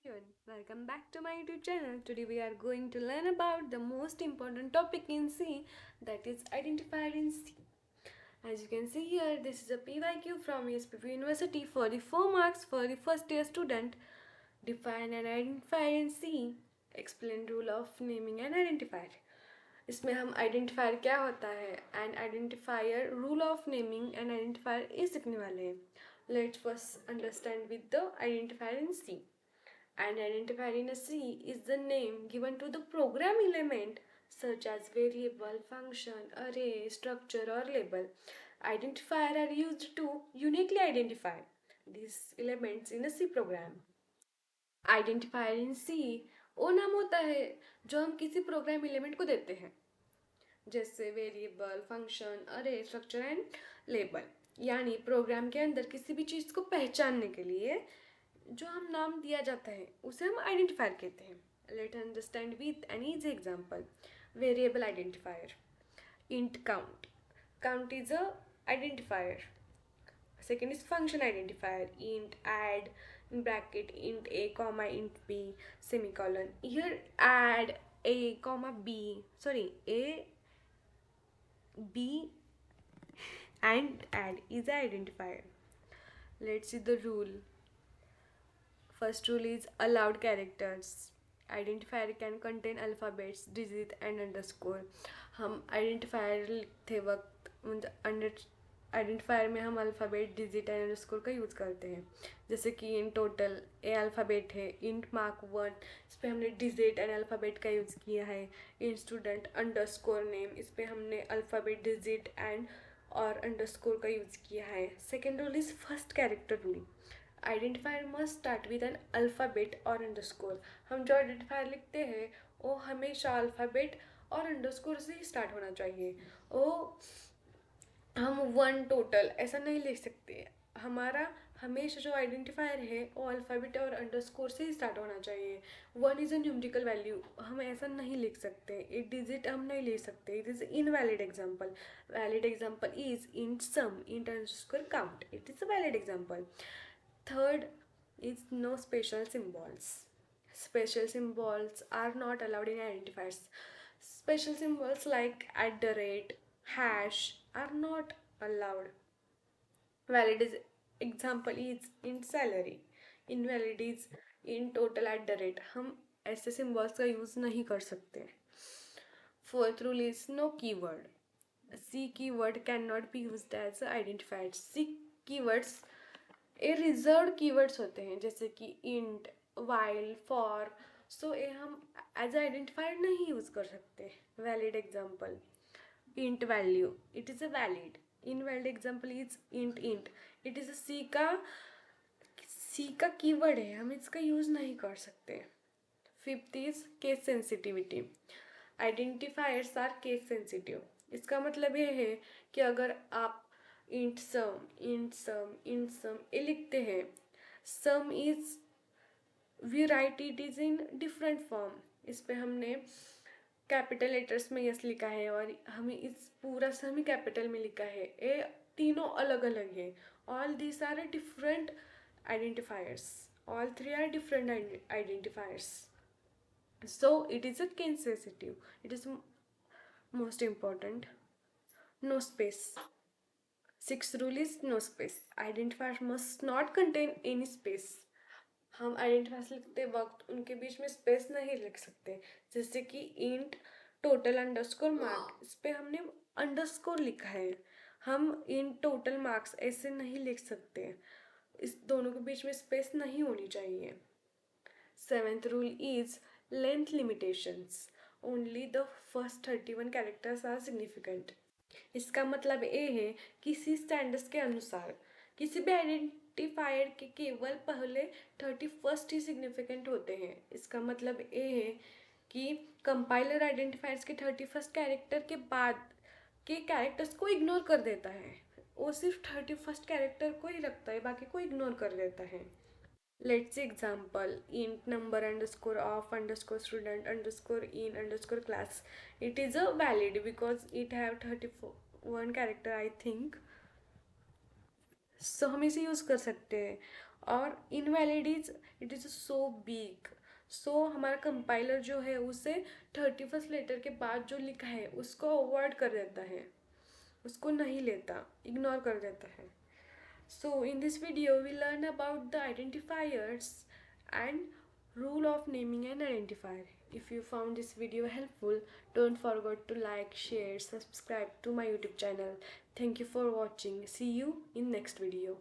everyone, welcome back to my YouTube channel. Today we are going to learn about the most important topic in C, that is identifier in C. As you can see here, this is a PYQ from USPP University for the 4 marks for the first year student. Define an identifier in C. Explain rule of naming an identifier. इसमें हम identifier क्या होता है and identifier rule of naming and identifier ये सीखने वाले हैं. Let's first understand with the identifier in C. An identifier in a C is the name given to the program element such as variable, function, array, structure or label. Identifier are used to uniquely identify these elements in a C program. Identifier in C वो नाम होता है जो हम किसी programme element को देते हैं, जैसे वेरिएबल, फंक्शन, अरे, स्ट्रक्चर एंड लेबल. यानी प्रोग्राम के अंदर किसी भी चीज़ को पहचानने के लिए जो हम नाम दिया जाता है उसे हम आइडेंटिफायर कहते हैं. Let understand with an easy example. Variable identifier, int count. Count is a identifier. Second is function identifier, int add in bracket int a comma int b semicolon. Here add a comma b, sorry, a b and add is an identifier. Let's see the rule. First rule is allowed characters. Identifier can contain alphabets, digit and underscore. हम identifier लिखते वक्त identifier में हम alphabet, digit and underscore का use करते हैं. जैसे कि इन टोटल ए अल्फ़ाबेट है, इंट मार्क 1 इस पर हमने डिजिट एंड अल्फ़ाबेट का यूज़ किया है. इन स्टूडेंट अंडरस्कोर नेम इस पर हमने अल्फ़ाबेट, डिजिट एंड और अंडरस्कोर का यूज़ किया है. Second rule is first character rule. Identifier must start with N alphabet और अंडरस्कोर. हम जो आइडेंटिफायर लिखते हैं वो हमेशा अल्फ़ाबेट और अंडरस्कोर से ही स्टार्ट होना चाहिए. वो हम वन टोटल ऐसा नहीं लिख सकते. हमारा हमेशा जो आइडेंटिफायर है वो अल्फ़ाबेट और अंडरस्कोर से ही स्टार्ट होना चाहिए. One is a numerical value, हम ऐसा नहीं लिख सकते. एक डिजिट हम नहीं लिख सकते. It is invalid example. Valid example is int sum, int underscore count. It is a valid example. Third is no special symbols. Special symbols are not allowed in identifiers. Special symbols like at the rate, hash are not allowed. Valid is example is in salary. Invalid is in total at the rate. हम ऐसे symbols का use नहीं कर सकते. Fourth rule is no keyword. C keyword cannot be used as identifiers. C keywords ये reserve keywords होते हैं, जैसे कि इंट, वाइल, फॉर. सो ये हम एज आइडेंटिफायर नहीं यूज़ कर सकते. Valid example int value, it is a valid. Invalid example is int int. It is C का कीवर्ड है, हम इसका यूज़ नहीं कर सकते. Fifth is case sensitivity. Identifiers are case sensitive. इसका मतलब ये है कि अगर आप int sum, int sum, int sum ये लिखते हैं, sum is we write it is in different form. इस पे हमने कैपिटल लेटर्स में यस लिखा है और हमें इस पूरा सम ही कैपिटल में लिखा है. ये तीनों अलग अलग है. All this are different identifiers. All three are different identifiers. So it is a case sensitive. It is most important. No space. Sixth rule is no space. Identifier must not contain any space. हम identifiers लिखते वक्त उनके बीच में space नहीं लिख सकते. जैसे कि इंट टोटल अंडरस्कोर मार्क, इस पे हमने अंडरस्कोर लिखा है. हम इंट टोटल मार्क्स ऐसे नहीं लिख सकते. इस दोनों के बीच में स्पेस नहीं होनी चाहिए. Seventh rule is length limitations. Only the first 31 characters are significant. इसका मतलब ये है किसी स्टैंडर्ड्स के अनुसार किसी भी आइडेंटिफायर के केवल पहले 31st ही सिग्निफिकेंट होते हैं. इसका मतलब ये है कि कंपाइलर आइडेंटिफायर्स के 31st कैरेक्टर के बाद के कैरेक्टर्स को इग्नोर कर देता है. वो सिर्फ 31st कैरेक्टर को ही रखता है, बाकी को इग्नोर कर देता है. Let's see example. Int number underscore of underscore student underscore in underscore class. It is a valid because it have 31 character I think. So हम इसे यूज़ कर सकते हैं. और invalid is it is so big, so हमारा compiler जो है उसे 31st लेटर के बाद जो लिखा है उसको अवॉइड कर देता है, उसको नहीं लेता, इग्नोर कर देता है. So in this video we learn about the identifiers and rule of naming an identifier. If you found this video helpful, don't forget to like, share, subscribe to my YouTube channel. Thank you for watching. See you in next video.